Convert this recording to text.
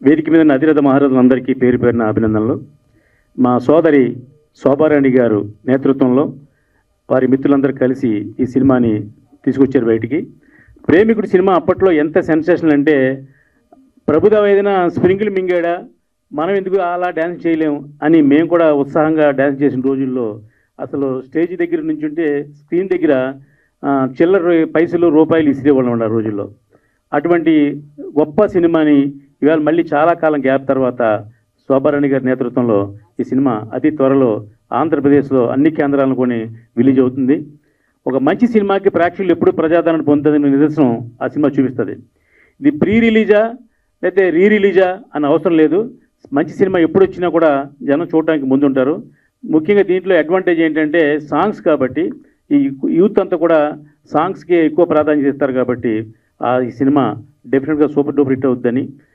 వేదిక మీద ఉన్న అధిరథ మహారథులందరికీ పేరు పేరున అభినందనలు. మా సోదరి శోభారాణి గారు నేతృత్వంలో వారి మిత్రులందరూ కలిసి ఈ సినిమాని తీసుకొచ్చారు బయటికి. ప్రేమికుడు సినిమా అప్పట్లో ఎంత సెన్సేషనల్ అంటే, ప్రభుదేవ ఏదైనా స్ప్రింగిల్ మింగాడా, మనం ఎందుకు అలా డ్యాన్స్ చేయలేము అని మేము కూడా ఉత్సాహంగా డ్యాన్స్ చేసిన రోజుల్లో అసలు స్టేజ్ దగ్గర నుంచి ఉంటే స్క్రీన్ దగ్గర చిల్లర పైసలు రూపాయలు ఇసిరేవాళ్ళం ఉన్న రోజుల్లో. అటువంటి గొప్ప సినిమాని ఇవాళ మళ్ళీ చాలా కాలం గ్యాప్ తర్వాత శోభారాణి గారి నేతృత్వంలో ఈ సినిమా అతి త్వరలో ఆంధ్రప్రదేశ్లో అన్ని కేంద్రాలను కొని రిలీజ్ అవుతుంది. ఒక మంచి సినిమాకి ప్రేక్షకులు ఎప్పుడు ప్రజాదరణ పొందుతుందని నిదర్శనం ఆ సినిమా చూపిస్తుంది. ఇది ప్రీ రిలీజా లేకపోతే రీ రిలీజా అని అవసరం లేదు. మంచి సినిమా ఎప్పుడు వచ్చినా కూడా జనం చూడటానికి ముందుంటారు. ముఖ్యంగా దీంట్లో అడ్వాంటేజ్ ఏంటంటే సాంగ్స్ కాబట్టి, ఈ యూత్ అంతా కూడా సాంగ్స్కి ఎక్కువ ప్రాధాన్యత ఇస్తారు కాబట్టి ఈ సినిమా డెఫినెట్గా సూపర్ డూపర్ హిట్ అవుతుందని